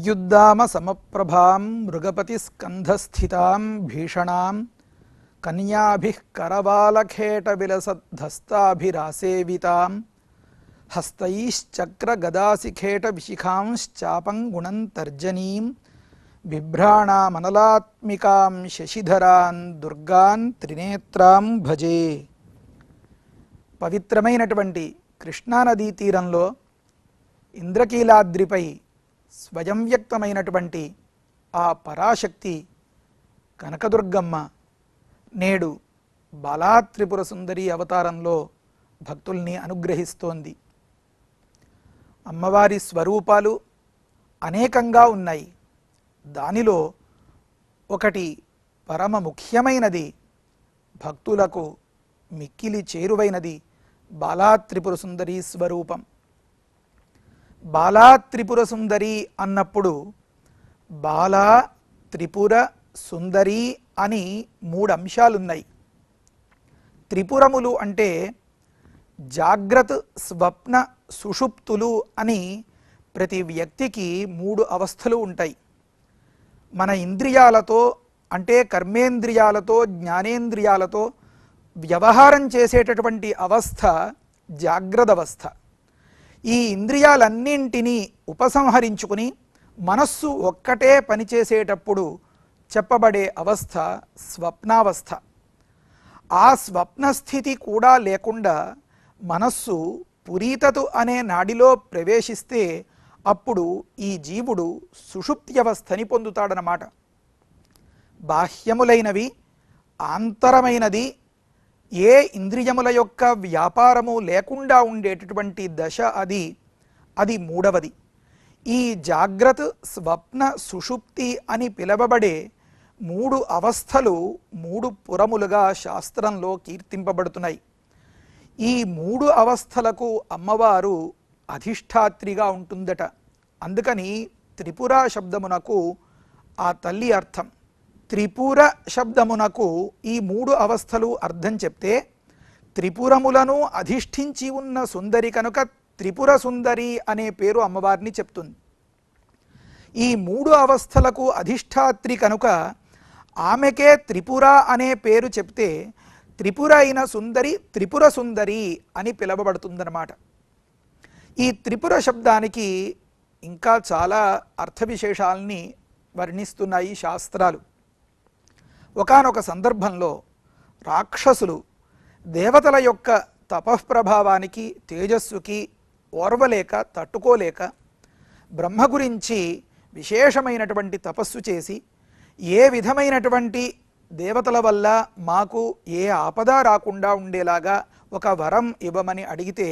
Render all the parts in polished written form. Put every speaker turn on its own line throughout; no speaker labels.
విద్యుద్దామ సమప్రభాం మృగపతిస్కంధస్థితాం భీషణాం కన్యాభిః కరవాలఖేట విలసద్ధస్తాభిరాసేవితాం హస్తైశ్చక్రగదాసిఖేట విశిఖాంశ్చాపం గుణంతర్జనీం బిభ్రాణామనలాత్మికాం శశిధరాన్ దుర్గాన్ త్రినేత్రాం భజే. పవిత్రమైనటువంటి కృష్ణానదీ తీరంలో ఇంద్రకీలాద్రిపై స్వయం వ్యక్తమైనటువంటి ఆ పరాశక్తి కనకదుర్గమ్మ నేడు బాలాత్రిపుర సుందరి అవతారంలో భక్తుల్ని అనుగ్రహిస్తోంది. అమ్మవారి స్వరూపాలు అనేకంగా ఉన్నాయి. దానిలో ఒకటి పరమ ముఖ్యమైనది, భక్తులకు మిక్కిలి చేరువైనది బాలాత్రిపుర సుందరి స్వరూపం. బాలాత్రిపుర సుందరి అన్నప్పుడు బాలా, త్రిపుర, సుందరి అని 3 అంశాలున్నాయి. త్రిపురములు అంటే జాగ్రత్త, స్వప్న, సుషుప్తులు అని ప్రతి వ్యక్తికి 3 అవస్థలు ఉంటాయి. మన ఇంద్రియాలతో అంటే కర్మేంద్రియాలతో, జ్ఞానేంద్రియాలతో వ్యవహారం చేసేటటువంటి అవస్థ జాగ్రత్త అవస్థ. ఈ ఇంద్రియాలన్నింటినీ ఉపసంహరించుకుని మనస్సు ఒక్కటే పనిచేసేటప్పుడు చెప్పబడే అవస్థ స్వప్నావస్థ. ఆ స్వప్నస్థితి కూడా లేకుండా మనస్సు పురీతతు అనే నాడిలో ప్రవేశిస్తే అప్పుడు ఈ జీవుడు సుషుప్త్యవస్థని పొందుతాడనమాట. బాహ్యములైనవి, ఆంతరమైనది, ఏ ఇంద్రియముల యొక్క వ్యాపారము లేకుండా ఉండేటటువంటి దశ అది 3వది. ఈ జాగ్రత్త, స్వప్న, సుషుప్తి అని పిలవబడే 3 అవస్థలు 3 పురములుగా శాస్త్రంలో కీర్తింపబడుతున్నాయి. ఈ 3 అవస్థలకు అమ్మవారు అధిష్టాత్రిగా ఉంటుందట. అందుకని త్రిపుర శబ్దమునకు ఆ తల్లి అర్థం. త్రిపుర శబ్దమునకు ఈ 3 అవస్థలు అర్థం చెప్తే త్రిపురములను అధిష్ఠించి ఉన్న సుందరి కనుక త్రిపుర సుందరి అనే పేరు అమ్మవారిని చెప్తుంది. ఈ 3 అవస్థలకు అధిష్టాత్రి కనుక ఆమెకే త్రిపుర అనే పేరు చెప్తే త్రిపుర అయిన సుందరి త్రిపుర సుందరి అని పిలువబడుతుందన్నమాట. ఈ త్రిపుర శబ్దానికి ఇంకా చాలా అర్థ విశేషాలని వర్ణిస్తున్నాయి శాస్త్రాలు. ఒకానొక సందర్భంలో రాక్షసులు దేవతల యొక్క తపఃప్రభావానికి, తేజస్సుకి ఓర్వలేక, తట్టుకోలేక బ్రహ్మ గురించి విశేషమైనటువంటి తపస్సు చేసి ఏ విధమైనటువంటి దేవతల వల్ల మాకు ఏ ఆపద రాకుండా ఉండేలాగా ఒక వరం ఇవ్వమని అడిగితే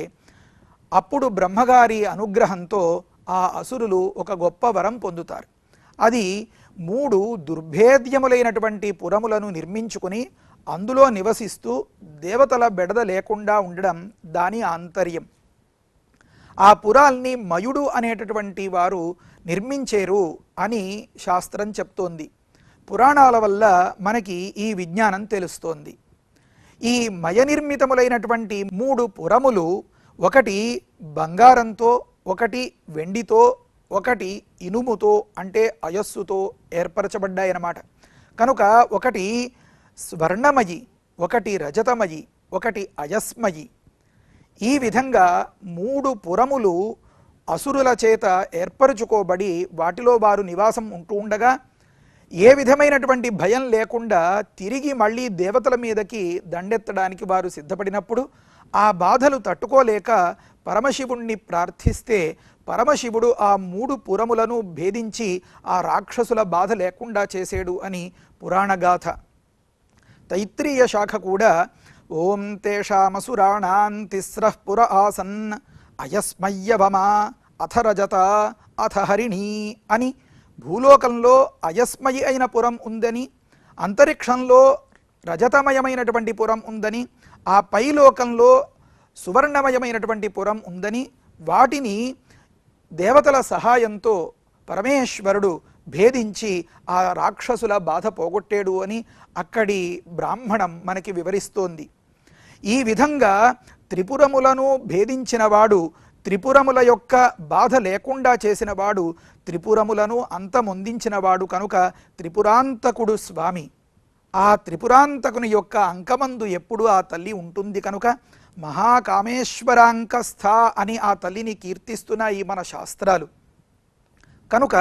అప్పుడు బ్రహ్మగారి అనుగ్రహంతో ఆ అసురులు ఒక గొప్ప వరం పొందుతారు. అది 3 దుర్భేద్యములైనటువంటి పురములను నిర్మించుకుని అందులో నివసిస్తూ దేవతల బెడద లేకుండా ఉండడం దాని ఆంతర్యం. ఆ పురాల్ని మయుడు అనేటటువంటి వారు నిర్మించేరు అని శాస్త్రం చెప్తోంది. పురాణాల వల్ల మనకి ఈ విజ్ఞానం తెలుస్తోంది. ఈ మయ నిర్మితములైనటువంటి 3 పురములు ఒకటి బంగారంతో, ఒకటి వెండితో, ఒకటి ఇనుముతో అంటే అయస్సుతో ఏర్పరచబడ్డాయన్నమాట. కనుక ఒకటి స్వర్ణమయి, ఒకటి రజతమయి, ఒకటి అయస్మయి. ఈ విధంగా 3 పురములు అసురుల చేత ఏర్పరచుకోబడి వాటిలో వారు నివాసం ఉంటూ ఉండగా ఏ విధమైనటువంటి భయం లేకుండా తిరిగి మళ్ళీ దేవతల మీదకి దండెత్తడానికి వారు సిద్ధపడినప్పుడు ఆ బాధలు తట్టుకోలేక పరమశివుణ్ణి ప్రార్థిస్తే పరమశివుడు ఆ 3 పురములను భేదించి ఆ రాక్షసుల బాధ లేకుండా చేసేడు అని పురాణగాథ. తైత్రీయ శాఖ కూడా ఓం తేషామసురాణాం తిస్రః పుర ఆసన్ అయస్మయ్యవమా అథ రజత అథ హరిణీ అని భూలోకంలో అయస్మయి అయిన పురం ఉందని, అంతరిక్షంలో రజతమయమైనటువంటి పురం ఉందని, ఆ పైలోకంలో సువర్ణమయమైనటువంటి పురం ఉందని, వాటిని దేవతల సహాయంతో పరమేశ్వరుడు భేదించి ఆ రాక్షసుల బాధ పోగొట్టాడు అని అక్కడి బ్రాహ్మణం మనకి వివరిస్తోంది. ఈ విధంగా త్రిపురములను భేదించినవాడు త్రిపురముల యొక్క బాధ లేకుండా చేసినవాడు, త్రిపురములను అంతమొందించినవాడు కనుక త్రిపురాంతకుడు స్వామి. ఆ త్రిపురాంతకుని యొక్క అంకమందు ఎప్పుడు ఆ తల్లి ఉంటుంది కనుక మహాకామేశ్వరాంకస్థ అని ఆ తల్లిని కీర్తిస్తున్నాయి మన శాస్త్రాలు. కనుక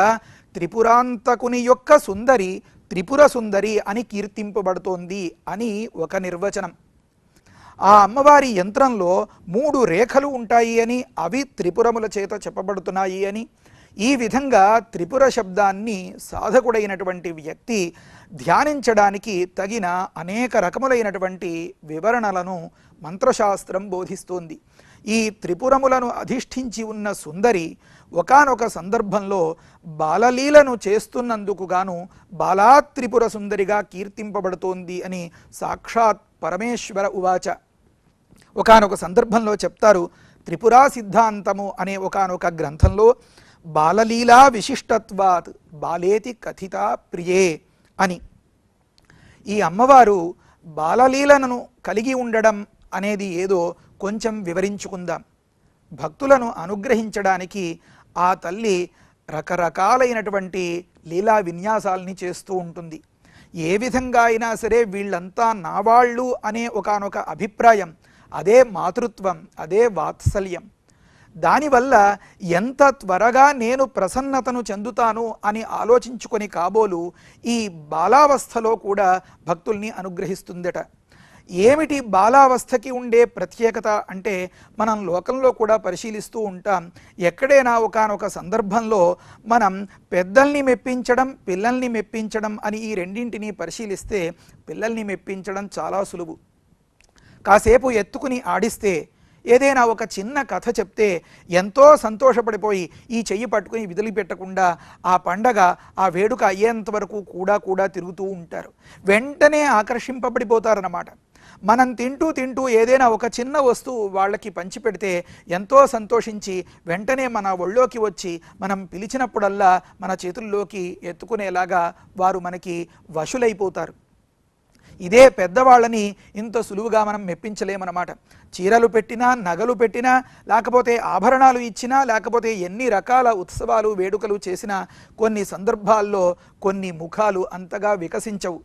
త్రిపురాంతకుని యొక్క సుందరి త్రిపుర సుందరి అని కీర్తింపబడుతోంది అని ఒక నిర్వచనం. ఆ అమ్మవారి యంత్రంలో 3 రేఖలు ఉంటాయి అని, అవి త్రిపురముల చేత చెప్పబడుతున్నాయి అని, ఈ విధంగా త్రిపుర శబ్దాన్ని సాధకుడైనటువంటి వ్యక్తి ధ్యానించడానికి తగిన అనేక రకములైనటువంటి వివరణలను మంత్రశాస్త్రం బోధిస్తోంది. ఈ త్రిపురములను అధిష్ఠించి ఉన్న సుందరి ఒకానొక సందర్భంలో బాలలీలను చేస్తున్నందుకు గాను బాలాత్రిపుర సుందరిగా కీర్తింపబడుతోంది అని సాక్షాత్ పరమేశ్వర ఉవాచ. ఒకానొక సందర్భంలో చెప్తారు, త్రిపురా సిద్ధాంతము అనే ఒకానొక గ్రంథంలో బాలలీలా విశిష్టత్వాత్ బాలేతి కథిత ప్రియే అని. ఈ అమ్మవారు బాలలీలను కలిగి ఉండడం అనేది ఏదో కొంచెం వివరించుకుందాం. భక్తులను అనుగ్రహించడానికి ఆ తల్లి రకరకాలైనటువంటి లీలా విన్యాసాలని చేస్తూ ఉంటుంది. ఏ విధంగా అయినా సరే వీళ్ళంతా నావాళ్ళు అనే ఒకానొక అభిప్రాయం, అదే మాతృత్వం, అదే వాత్సల్యం. దానివల్ల ఎంత త్వరగా నేను ప్రసన్నతను చెందుతాను అని ఆలోచించుకొని కాబోలు ఈ బాలావస్థలో కూడా భక్తుల్ని అనుగ్రహిస్తుందట. ఏమిటి బాలావస్థకి ఉండే ప్రత్యేకత అంటే, మనం లోకంలో కూడా పరిశీలిస్తూ ఉంటాం. ఎక్కడైనా ఒకానొక సందర్భంలో మనం పెద్దల్ని మెప్పించడం, పిల్లల్ని మెప్పించడం అని ఈ రెండింటినీ పరిశీలిస్తే పిల్లల్ని మెప్పించడం చాలా సులువు. కాసేపు ఎత్తుకుని ఆడిస్తే, ఏదైనా ఒక చిన్న కథ చెప్తే ఎంతో సంతోషపడిపోయి ఈ చెయ్యి పట్టుకుని విదిలిపెట్టకుండా ఆ పండగ, ఆ వేడుక అయ్యేంత వరకు కూడా తిరుగుతూ ఉంటారు. వెంటనే ఆకర్షింపబడిపోతారన్నమాట. మనం తింటూ ఏదైనా ఒక చిన్న వస్తువు వాళ్ళకి పంచిపెడితే ఎంతో సంతోషించి వెంటనే మన ఒళ్ళోకి వచ్చి మనం పిలిచినప్పుడల్లా మన చేతుల్లోకి ఎత్తుకునేలాగా వారు మనకి వశులైపోతారు. ఇదే పెద్దవాళ్ళని ఇంత సులువుగా మనం మెప్పించలేమన్నమాట. చీరలు పెట్టినా, నగలు పెట్టినా, లేకపోతే ఆభరణాలు ఇచ్చినా, లేకపోతే ఎన్ని రకాల ఉత్సవాలు వేడుకలు చేసినా కొన్ని సందర్భాల్లో కొన్ని ముఖాలు అంతగా వికసించవు.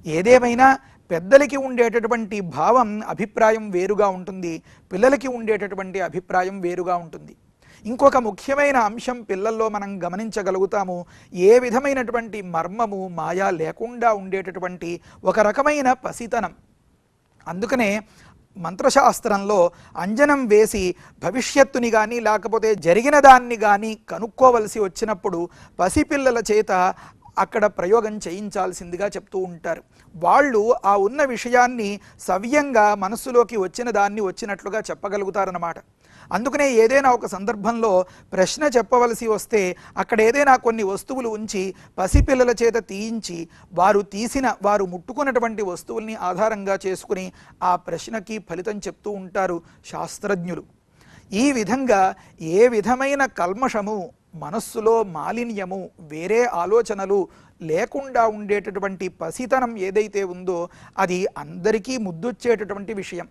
ఏదేమైనా పెద్దలకి ఉండేటటువంటి భావం, అభిప్రాయం వేరుగా ఉంటుంది, పిల్లలకి ఉండేటటువంటి అభిప్రాయం వేరుగా ఉంటుంది. ఇంకొక ముఖ్యమైన అంశం పిల్లల్లో మనం గమనించగలుగుతాము. ఏ విధమైనటువంటి మర్మము, మాయా లేకుండా ఉండేటటువంటి ఒక రకమైన పసితనం. అందుకనే మంత్రశాస్త్రంలో అంజనం వేసి భవిష్యత్తుని కానీ లేకపోతే జరిగిన దాన్ని కానీ కనుక్కోవలసి వచ్చినప్పుడు పసిపిల్లల చేత అక్కడ ప్రయోగం చేయించాల్సిందిగా చెప్తూ ఉంటారు. వాళ్ళు ఆ ఉన్న విషయాన్ని సవ్యంగా మనస్సులోకి వచ్చిన దాన్ని వచ్చినట్లుగా చెప్పగలుగుతారన్నమాట. అందుకనే ఏదైనా ఒక సందర్భంలో ప్రశ్న చెప్పవలసి వస్తే అక్కడ ఏదైనా కొన్ని వస్తువులు ఉంచి పసిపిల్లల చేత తీయించి వారు ముట్టుకున్నటువంటి వస్తువుల్ని ఆధారంగా చేసుకుని ఆ ప్రశ్నకి ఫలితం చెప్తూ ఉంటారు శాస్త్రజ్ఞులు. ఈ విధంగా ఏ విధమైన కల్మషము, మనస్సులో మాలిన్యము, వేరే ఆలోచనలు లేకుండా ఉండేటటువంటి పసితనం ఏదైతే ఉందో అది అందరికీ ముద్దొచ్చేటటువంటి విషయం.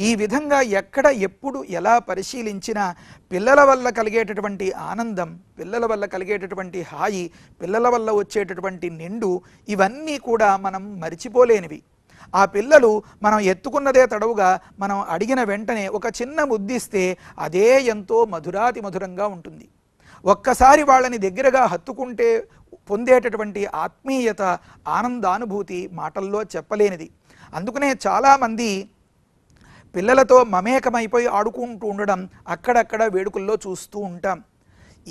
ఈ విధంగా ఎక్కడ ఎప్పుడు ఎలా పరిశీలించినా పిల్లల వల్ల కలిగేటటువంటి ఆనందం, పిల్లల వల్ల కలిగేటటువంటి హాయి, పిల్లల వల్ల వచ్చేటటువంటి నిండు, ఇవన్నీ కూడా మనం మరిచిపోలేనివి. ఆ పిల్లలు మనం ఎత్తుకున్నదే తడవుగా మనం అడిగిన వెంటనే ఒక చిన్న ముద్దిస్తే అదే ఎంతో మధురాతి మధురంగా ఉంటుంది. ఒక్కసారి వాళ్ళని దగ్గరగా హత్తుకుంటే పొందేటటువంటి ఆత్మీయత, ఆనందానుభూతి మాటల్లో చెప్పలేనిది. అందుకనే చాలామంది పిల్లలతో మమేకమైపోయి ఆడుకుంటూ ఉండడం అక్కడక్కడ వేడుకల్లో చూస్తూ ఉంటాం.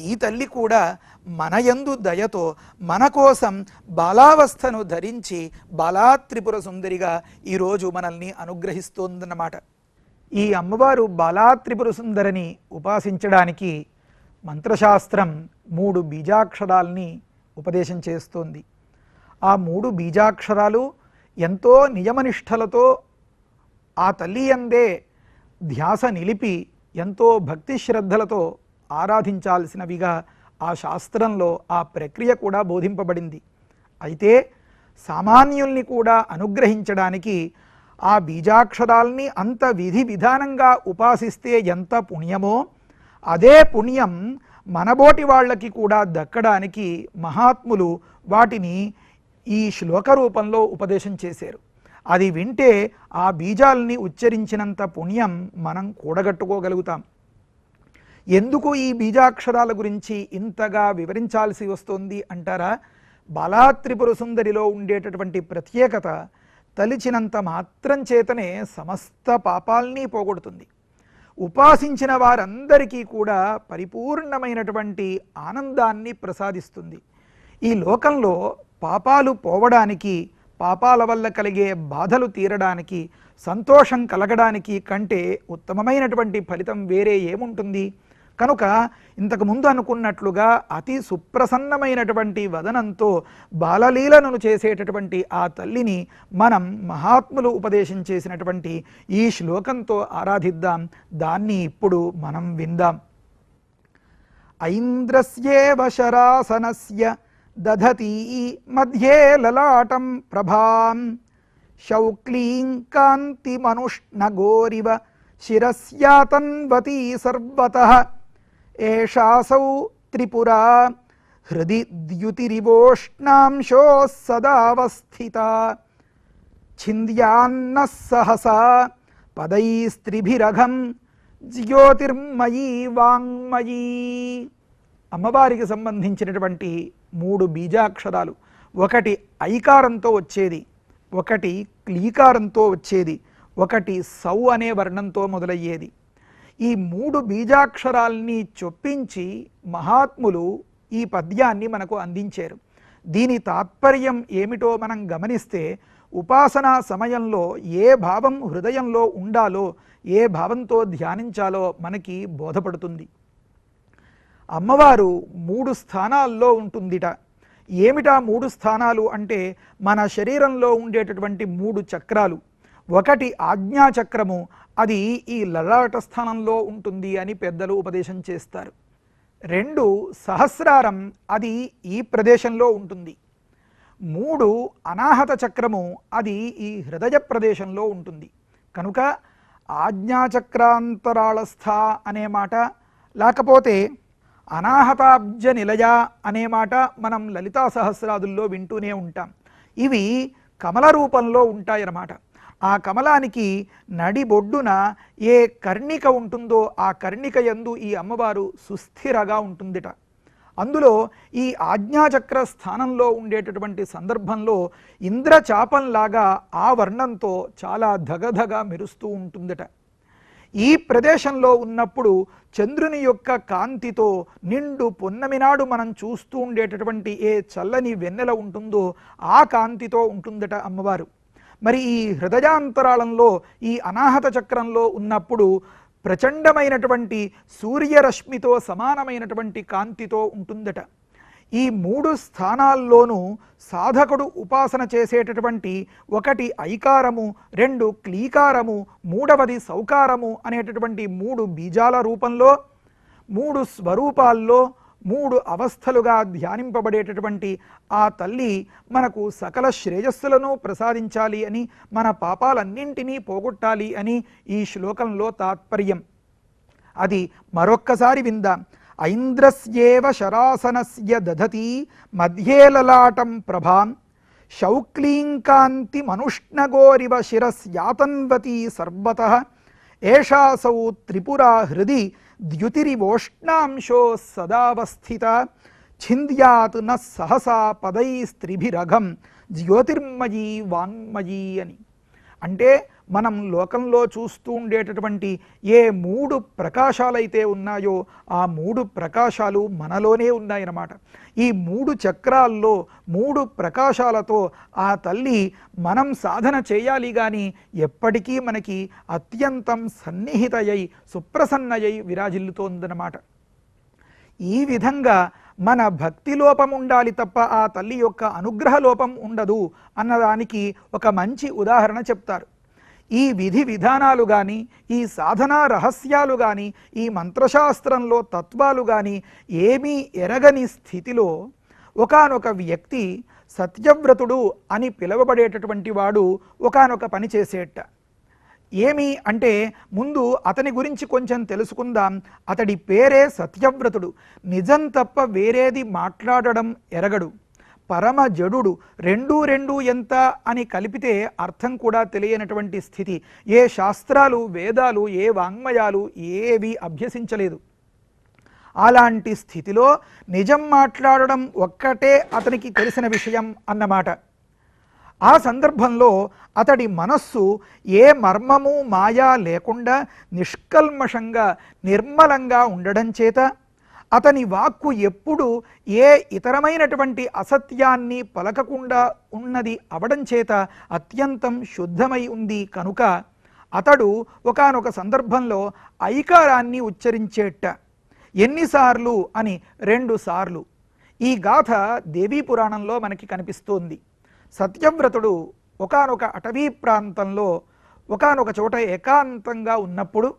ఈ తల్లి కూడా మన యందు దయతో మన కోసం బాలావస్థను ధరించి బాలాత్రిపుర సుందరిగా ఈరోజు మనల్ని అనుగ్రహిస్తోందన్నమాట. ఈ అమ్మవారు బాలాత్రిపుర సుందరిని ఉపాసించడానికి మంత్రశాస్త్రం 3 బీజాక్షరాల్ని ఉపదేశం చేస్తోంది. ఆ 3 బీజాక్షరాలు ఎంతో నియమనిష్టలతో ఆ తల్లి యందే ధ్యాస నిలిపి ఎంతో భక్తి శ్రద్ధలతో ఆరాధించాల్సినవిగా ఆ శాస్త్రంలో ఆ ప్రక్రియ కూడా బోధింపబడింది. అయితే సామాన్యుల్ని కూడా అనుగ్రహించడానికి ఆ బీజాక్షరాల్ని అంత విధి విధానంగా ఉపాసిస్తే ఎంత పుణ్యమో అదే పుణ్యం మనబోటి వాళ్ళకి కూడా దక్కడానికి మహాత్ములు వాటిని ఈ శ్లోక రూపంలో ఉపదేశం చేశారు. అది వింటే ఆ బీజాల్ని ఉచ్చరించినంత పుణ్యం మనం కూడగట్టుకోగలుగుతాం. ఎందుకు ఈ బీజాక్షరాల గురించి ఇంతగా వివరించాల్సి వస్తుంది అంటారా? బాలా త్రిపుర సుందరిలో ఉండేటటువంటి ప్రత్యేకత తలిచినంత మాత్రం చేతనే సమస్త పాపాల్ని పోగొడుతుంది. ఉపాసించిన వారందరికీ కూడా పరిపూర్ణమైనటువంటి ఆనందాన్ని ప్రసాదిస్తుంది. ఈ లోకంలో పాపాలు పోవడానికి, పాపాల వల్ల కలిగే బాధలు తీరడానికి, సంతోషం కలగడానికి కంటే ఉత్తమమైనటువంటి ఫలితం వేరే ఏముంటుంది? కనుక ఇంతకుముందు అనుకున్నట్లుగా అతి సుప్రసన్నమైనటువంటి వదనంతో బాలలీలను చేసేటటువంటి ఆ తల్లిని మనం మహాత్ములు ఉపదేశం చేసినటువంటి ఈ శ్లోకంతో ఆరాధిద్దాం. దాన్ని ఇప్పుడు మనం విందాం. ఐంద్రస్యేవ శరాసనస్య దధతి మధ్యే లలాటం ప్రభాం శౌక్లీం కాంతిమనుష్ణగోరివ శిరస్యాతన్వతీ సర్వతః ఏషాసౌ త్రిపురా హృది ద్యుతిరివోష్ణాంశో సదావస్థితా ఛింద్యాన్నః సహసా పదైస్త్రిభిరఘం జ్యోతిర్మయీ వాంగ్మయీ. అమ్మవారికి సంబంధించినటువంటి 3 బీజాక్షరాలు, ఒకటి ఐకారంతో వచ్చేది, ఒకటి క్లీకారంతో వచ్చేది, ఒకటి సౌ అనే వర్ణంతో మొదలయ్యేది. ఈ 3 బీజాక్షరాల్ని చొప్పించి మహాత్ములు ఈ పద్యాన్ని మనకు అందించారు. దీని తాత్పర్యం ఏమిటో మనం గమనిస్తే ఉపాసనా సమయంలో ఏ భావం హృదయంలో ఉండాలో, ఏ భావంతో ధ్యానించాలో మనకి బోధపడుతుంది. అమ్మవారు 3 స్థానాల్లో ఉంటుందిట. ఏమిటా 3 స్థానాలు అంటే మన శరీరంలో ఉండేటటువంటి 3 చక్రాలు. ఒకటి ఆజ్ఞాచక్రము, అది ఈ లలాట స్థానంలో ఉంటుంది అని పెద్దలు ఉపదేశం చేస్తారు. 2 సహస్రారం, అది ఈ ప్రదేశంలో ఉంటుంది. 3 అనాహత చక్రము, అది ఈ హృదయ ప్రదేశంలో ఉంటుంది. కనుక ఆజ్ఞాచక్రాంతరాళస్థ అనే మాట, లేకపోతే అనాహతాబ్జ నిలయ అనే మాట మనం లలితా సహస్రాదుల్లో వింటూనే ఉంటాం. ఇవి కమల రూపంలో ఉంటాయన్నమాట. ఆ కమలానికి నడిబొడ్డున ఏ కర్ణిక ఉంటుందో ఆ కర్ణిక యందు ఈ అమ్మవారు సుస్థిరగా ఉంటుందిట. అందులో ఈ ఆజ్ఞాచక్ర స్థానంలో ఉండేటటువంటి సందర్భంలో ఇంద్రచాపంలాగా ఆ వర్ణంతో చాలా ధగధగ మెరుస్తూ ఉంటుందట. ఈ ప్రదేశంలో ఉన్నప్పుడు చంద్రుని యొక్క కాంతితో నిండు పొన్నమి నాడు మనం చూస్తూ ఉండేటటువంటి ఏ చల్లని వెన్నెల ఉంటుందో ఆ కాంతితో ఉంటుందట అమ్మవారు. మరి ఈ హృదయాంతరాళంలో ఈ అనాహత చక్రంలో ఉన్నప్పుడు ప్రచండమైనటువంటి సూర్యరశ్మితో సమానమైనటువంటి కాంతితో ఉంటుందట. ఈ 3 స్థానాల్లోనూ సాధకుడు ఉపాసన చేసేటటువంటి ఒకటి ఐకారము, 2 క్లీకారము, 3వది సౌకారము అనేటటువంటి 3 బీజాల రూపంలో 3 స్వరూపాల్లో 3 అవస్థలుగా ధ్యానింపబడేటటువంటి ఆ తల్లి మనకు సకల శ్రేయస్సులను ప్రసాదించాలి అని, మన పాపాలన్నింటినీ పోగొట్టాలి అని ఈ శ్లోకంలో తాత్పర్యం. అది మరొక్కసారి విందాం. ఐంద్రస్యేవ శరాసనస్య దధతి మధ్యే లలాటం ప్రభాం శౌక్లీం కాంతిమనుష్ణగోరివ శిరస్యాతన్వతీ సర్వతః ఏషాసౌ త్రిపురా హృది ద్యుతిరివోష్ణాంశో సదావస్థిత ఛింద్యాత్ న సహసా పదైస్త్రిభిరఘం జ్యోతిర్మయీ వాంగ్మయీ అని. అంటే మనం లోకంలో చూస్తూ ఉండేటటువంటి ఏ 3 ప్రకాశాలైతే ఉన్నాయో ఆ 3 ప్రకాశాలు మనలోనే ఉన్నాయన్నమాట. ఈ 3 చక్రాల్లో 3 ప్రకాశాలతో ఆ తల్లి మనం సాధన చేయాలి కానీ ఎప్పటికీ మనకి అత్యంతం సన్నిహితయై సుప్రసన్నయై విరాజిల్లుతోందన్నమాట. ఈ విధంగా మన భక్తి లోపం ఉండాలి తప్ప ఆ తల్లి యొక్క అనుగ్రహ లోపం ఉండదు అన్నదానికి ఒక మంచి ఉదాహరణ చెప్తారు. ఈ విధి విధానాలు కానీ, ఈ సాధనా రహస్యాలు కానీ, ఈ మంత్రశాస్త్రంలో తత్వాలు కానీ ఏమీ ఎరగని స్థితిలో ఒకానొక వ్యక్తి సత్యవ్రతుడు అని పిలువబడేటటువంటి వాడు ఒకానొక పని చేసేట. ఏమి అంటే ముందు అతని గురించి కొంచెం తెలుసుకుందాం. అతడి పేరే సత్యవ్రతుడు. నిజం తప్ప వేరేది మాట్లాడడం ఎరగడు. పరమ జడుడు. రెండు రెండు ఎంత అని కలిపితే అర్థం కూడా తెలియనటువంటి స్థితి. ఏ శాస్త్రాలు, వేదాలు, ఏ వాంగ్మయాలు ఏవి అభ్యసించలేదు. అలాంటి స్థితిలో నిజం మాట్లాడడం ఒక్కటే అతనికి తెలిసిన విషయం అన్నమాట. ఆ సందర్భంలో అతడి మనస్సు ఏ మర్మము మాయా లేకుండా నిష్కల్మషంగా నిర్మలంగా ఉండడం చేత అతని వాక్కు ఎప్పుడు ఏ ఇతరమైనటువంటి అసత్యాన్ని పలకకుండా ఉన్నది అవడం చేత అత్యంతం శుద్ధమై ఉంది కనుక అతడు ఒకానొక సందర్భంలో ఐకారాన్ని ఉచ్చరించేట. ఎన్నిసార్లు అని? 2 సార్లు. ఈ గాథ దేవీ పురాణంలో మనకి కనిపిస్తోంది. సత్యవ్రతుడు ఒకానొక అటవీ ప్రాంతంలో ఒకానొక చోట ఏకాంతంగా ఉన్నప్పుడు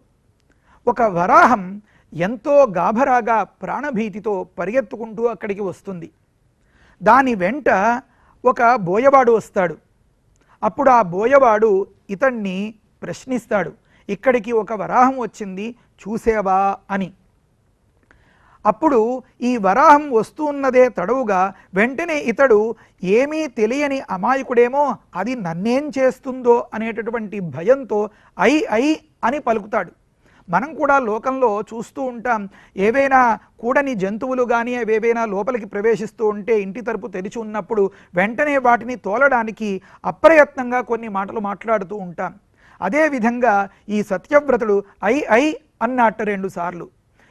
ఒక వరాహం ఎంతో గాభరాగా ప్రాణభీతితో పరిగెత్తుకుంటూ అక్కడికి వస్తుంది. దాని వెంట ఒక బోయవాడు వస్తాడు. అప్పుడు ఆ బోయవాడు ఇతన్ని ప్రశ్నిస్తాడు, ఇక్కడికి ఒక వరాహం వచ్చింది చూసేవా అని. అప్పుడు ఈ వరాహం వస్తున్నదే తడవుగా వెంటనే ఇతడు ఏమీ తెలియని అమాయకుడేమో, అది నన్నేం చేస్తుందో అనేటటువంటి భయంతో ఐ ఐ అని పలుకుతాడు. మనం కూడా లోకంలో చూస్తూ ఉంటాం, ఏవైనా కూడని జంతువులు కానీ ఏవైనా లోపలికి ప్రవేశిస్తూ ఉంటే ఇంటి తలుపు తెరిచి ఉన్నప్పుడు వెంటనే వాటిని తోలడానికి అప్రయత్నంగా కొన్ని మాటలు మాట్లాడుతూ ఉంటాం. అదేవిధంగా ఈ సత్యవ్రతుడు ఐ ఐ అన్నట్టు 2 సార్లు.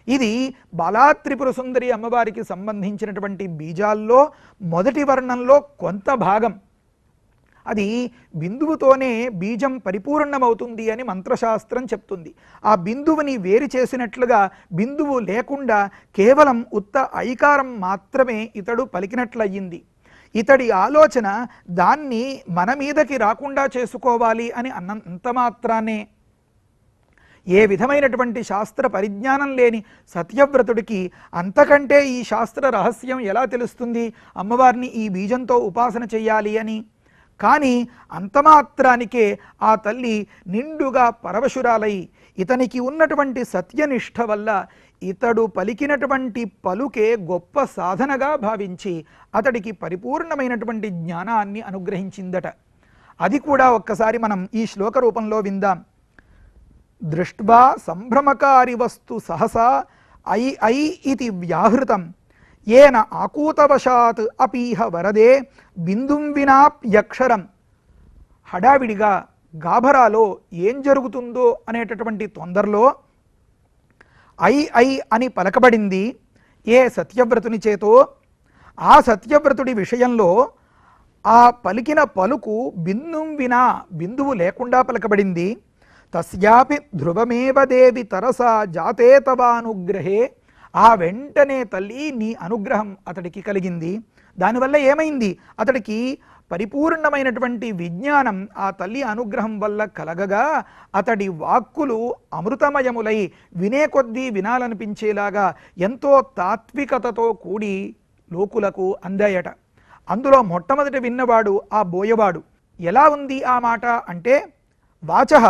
ఇది బాలాత్రిపుర సుందరి అమ్మవారికి సంబంధించినటువంటి బీజాల్లో మొదటి వర్ణంలో కొంత భాగం. అది బిందువుతోనే బీజం పరిపూర్ణమవుతుంది అని మంత్రశాస్త్రం చెప్తుంది. ఆ బిందువుని వేరు చేసినట్లుగా బిందువు లేకుండా కేవలం ఉత్త ఐకారం మాత్రమే ఇతడు పలికినట్లయింది. ఇతడి ఆలోచన దాన్ని మన మీదకి రాకుండా చేసుకోవాలి అని అన్నంత మాత్రానే. ఏ విధమైనటువంటి శాస్త్ర పరిజ్ఞానం లేని సత్యవ్రతుడికి అంతకంటే ఈ శాస్త్ర రహస్యం ఎలా తెలుస్తుంది, అమ్మవారిని ఈ బీజంతో ఉపాసన చెయ్యాలి అని? కానీ అంతమాత్రానికే ఆ తల్లి నిండుగా పరవశురాలై ఇతనికి ఉన్నటువంటి సత్యనిష్ట వల్ల ఇతడు పలికినటువంటి పలుకే గొప్ప సాధనగా భావించి అతడికి పరిపూర్ణమైనటువంటి జ్ఞానాన్ని అనుగ్రహించిందట. అది కూడా ఒక్కసారి మనం ఈ శ్లోక రూపంలో విందాం. దృష్ట్వా సంభ్రమకారి వస్తు సహసా ఐ ఐ ఇతి వ్యాహృతం ఏన ఆకూతవశాత్ అపీహ వరదే బిందుం వినాప్యక్షరం. హడావిడిగా గాభరాలో ఏం జరుగుతుందో అనేటటువంటి తొందరలో ఐ ఐ అని పలకబడింది ఏ సత్యవ్రతుని చేతో. ఆ సత్యవ్రతుడి విషయంలో ఆ పలికిన పలుకు బిందుం వినా, బిందువు లేకుండా పలకబడింది. తస్యాపి ధ్రువమేవ దేవి తరసా జాతే తవానుగ్రహే. ఆ వెంటనే తల్లి నీ అనుగ్రహం అతడికి కలిగింది. దానివల్ల ఏమైంది, అతడికి పరిపూర్ణమైనటువంటి విజ్ఞానం ఆ తల్లి అనుగ్రహం వల్ల కలగగా అతడి వాక్కులు అమృతమయములై వినే కొద్దీ వినాలనిపించేలాగా ఎంతో తాత్వికతతో కూడి లోకులకు అందాయట. అందులో మొట్టమొదటి విన్నవాడు ఆ బోయవాడు. ఎలా ఉంది ఆ మాట అంటే, వాచః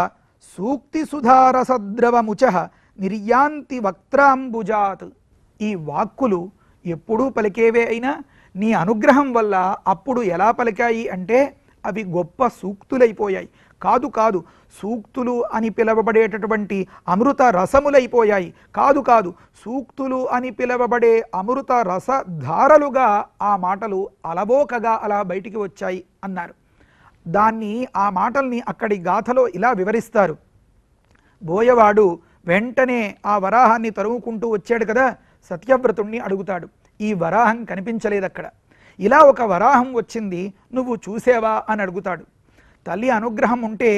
సూక్తి సుధారసద్రవముచః నిర్యాంతి వక్త్రాంబుజాత్. ఈ వాక్కులు ఎప్పుడూ పలికేవే అయినా నీ అనుగ్రహం వల్ల అప్పుడు ఎలా పలికాయి అంటే అవి గొప్ప సూక్తులైపోయాయి. కాదు కాదు, సూక్తులు అని పిలవబడేటటువంటి అమృత రసములైపోయాయి. కాదు కాదు, సూక్తులు అని పిలవబడే అమృత రసధారలుగా ఆ మాటలు అలవోకగా అలా బయటికి వచ్చాయి అన్నారు. దాన్ని, ఆ మాటల్ని అక్కడి గాథలో ఇలా వివరిస్తారు. బోయవాడు వెంటనే ఆ వరాహాన్ని తరుముకుంటూ వచ్చాడు కదా, సత్యవ్రతుణ్ణి అడుగుతాడు. ఈ వరాహం కనిపించలేదు అక్కడ. ఇలా ఒక వరాహం వచ్చింది, నువ్వు చూసేవా అని అడుగుతాడు. తల్లి అనుగ్రహం ఉంటే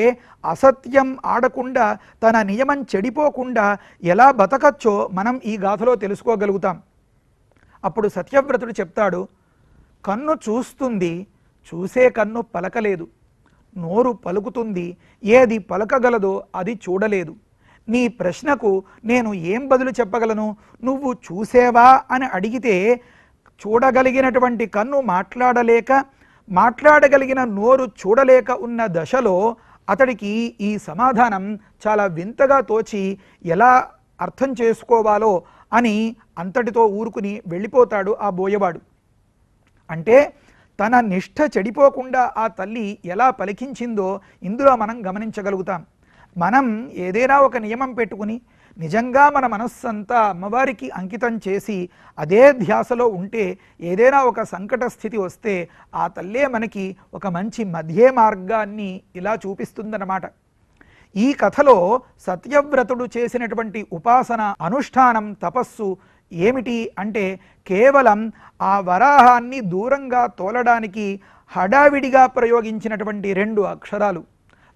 అసత్యం ఆడకుండా తన నియమం చెడిపోకుండా ఎలా బతకచ్చో మనం ఈ గాథలో తెలుసుకోగలుగుతాం. అప్పుడు సత్యవ్రతుడు చెప్తాడు, కన్ను చూస్తుంది, చూసే కన్ను పలకలేదు. నోరు పలుకుతుంది, ఏది పలకగలదో అది చూడలేదు. నీ ప్రశ్నకు నేను ఏం బదులు చెప్పగలను? నువ్వు చూసేవా అని అడిగితే చూడగలిగినటువంటి కన్ను మాట్లాడలేక మాట్లాడగలిగిన నోరు చూడలేక ఉన్న దశలో అతడికి ఈ సమాధానం చాలా వింతగా తోచి ఎలా అర్థం చేసుకోవాలో అని అంతటితో ఊరుకుని వెళ్ళిపోతాడు ఆ బోయవాడు. అంటే తన నిష్ఠ చెడిపోకుండా ఆ తల్లి ఎలా పలికించిందో ఇందులో మనం గమనించగలుగుతాం. మనం ఏదైనా ఒక నియమం పెట్టుకుని నిజంగా మన మనస్సంతా అమ్మవారికి అంకితం చేసి అదే ధ్యాసలో ఉంటే ఏదైనా ఒక సంకట స్థితి వస్తే ఆ తల్లే మనకి ఒక మంచి మధ్య మార్గాన్ని ఇలా చూపిస్తుందన్నమాట. ఈ కథలో సత్యవ్రతుడు చేసినటువంటి ఉపాసన, అనుష్ఠానం, తపస్సు ఏమిటి అంటే కేవలం ఆ వరాహాన్ని దూరంగా తోలడానికి హడావిడిగా ప్రయోగించినటువంటి 2 అక్షరాలు.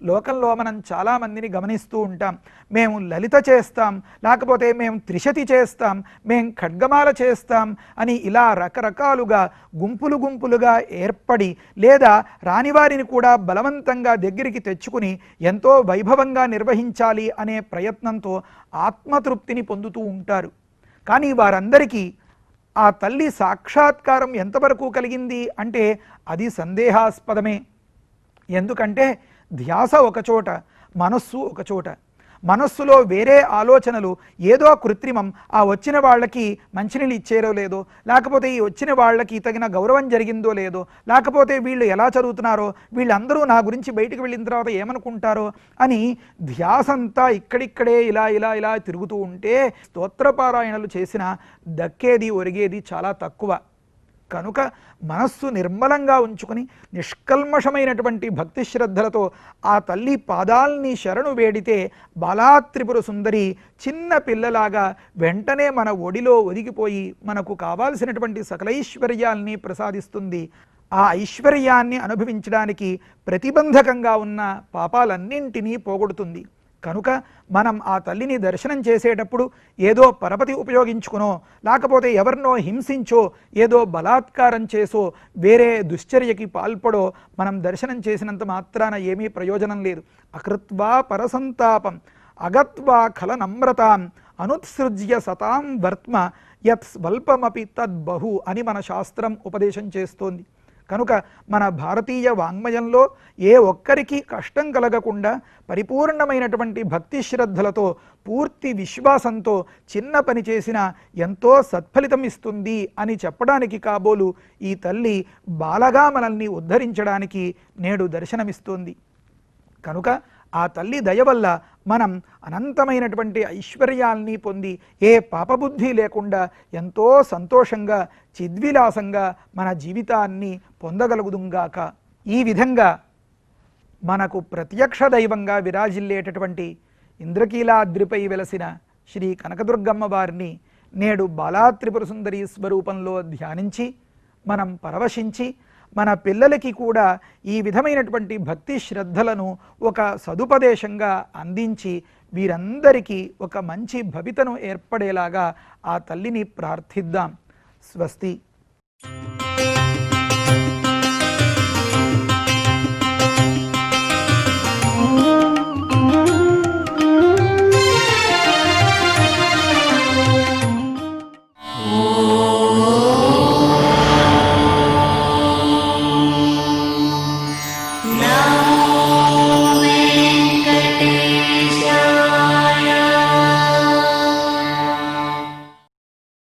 లోకంలో మనం చాలామందిని గమనిస్తూ ఉంటాం. మేము లలిత చేస్తాం, లేకపోతే మేము త్రిశతి చేస్తాం, మేము ఖడ్గమాల చేస్తాం అని ఇలా రకరకాలుగా గుంపులు గుంపులుగా ఏర్పడి లేదా రానివారిని కూడా బలవంతంగా దగ్గరికి తెచ్చుకుని ఎంతో వైభవంగా నిర్వహించాలి అనే ప్రయత్నంతో ఆత్మతృప్తిని పొందుతూ ఉంటారు. కానీ వారందరికీ ఆ తల్లి సాక్షాత్కారం ఎంతవరకు కలిగింది అంటే అది సందేహాస్పదమే. ఎందుకంటే ధ్యాస ఒకచోట, మనస్సు ఒకచోట. మనస్సులో వేరే ఆలోచనలు, ఏదో కృత్రిమం, ఆ వచ్చిన వాళ్ళకి మంచినీళ్ళు ఇచ్చేరో లేదో, లేకపోతే ఈ వచ్చిన వాళ్ళకి తగిన గౌరవం జరిగిందో లేదో, లేకపోతే వీళ్ళు ఎలా చదువుతున్నారో, వీళ్ళందరూ నా గురించి బయటికి వెళ్ళిన తర్వాత ఏమనుకుంటారో అని ధ్యాసంతా ఇక్కడిక్కడే ఇలా ఇలా ఇలా తిరుగుతూ ఉంటే స్తోత్రపారాయణలు చేసిన దక్కేది ఒరిగేది చాలా తక్కువ. కనుక మనస్సు నిర్మలంగా ఉంచుకుని నిష్కల్మషమైనటువంటి భక్తి శ్రద్ధలతో ఆ తల్లి పాదాల్ని శరణు వేడితే బాలాత్రిపుర సుందరి చిన్న పిల్లలాగా వెంటనే మన ఒడిలో ఒదిగిపోయి మనకు కావాల్సినటువంటి సకలైశ్వర్యాల్ని ప్రసాదిస్తుంది. ఆ ఐశ్వర్యాన్ని అనుభవించడానికి ప్రతిబంధకంగా ఉన్న పాపాలన్నింటినీ పోగొడుతుంది. కనుక మనం ఆ తల్లిని దర్శనం చేసేటప్పుడు ఏదో పరపతి ఉపయోగించుకునో, లేకపోతే ఎవరినో హింసించో, ఏదో బలాత్కారం చేసో, వేరే దుశ్చర్యకి పాల్పడో మనం దర్శనం చేసినంత మాత్రాన ఏమీ ప్రయోజనం లేదు. అకృత్వా పరసంతాపం అగత్వా ఖలనమ్రతాం అనుత్సృజ్య సతాం వర్త్మ యత్ స్వల్పమపి తద్బహు అని మన శాస్త్రం ఉపదేశం చేస్తోంది. కనుక మన భారతీయ వాంగ్మయంలో ఏ ఒక్కరికి కష్టం కలగకుండా పరిపూర్ణమైనటువంటి భక్తి శ్రద్ధలతో పూర్తి విశ్వాసంతో చిన్న పని చేసినా ఎంతో సత్ఫలితం ఇస్తుంది అని చెప్పడానికి కాబోలు ఈ తల్లి బాలగా మనల్ని ఉద్ధరించడానికి నేడు దర్శనమిస్తుంది. కనుక ఆ తల్లి దయ వల్ల మనం అనంతమైనటువంటి ఐశ్వర్యాల్ని పొంది ఏ పాపబుద్ధి లేకుండా ఎంతో సంతోషంగా చిద్విలాసంగా మన జీవితాన్ని పొందగలుగుదుంగాక. ఈ విధంగా మనకు ప్రత్యక్ష దైవంగా విరాజిల్లేటటువంటి ఇంద్రకీలాద్రిపై వెలసిన శ్రీ కనకదుర్గమ్మ వారిని నేడు బాలాత్రిపుర సుందరి స్వరూపంలో ధ్యానించి మనం పరవశించి మన పిల్లలకి కూడా ఈ విధమైనటువంటి భక్తి శ్రద్ధలను ఒక సదుపదేశంగా అందించి వీరందరికీ ఒక మంచి భవితను ఏర్పడేలాగా ఆ తల్లిని ప్రార్థిద్దాం. స్వస్తి.
Now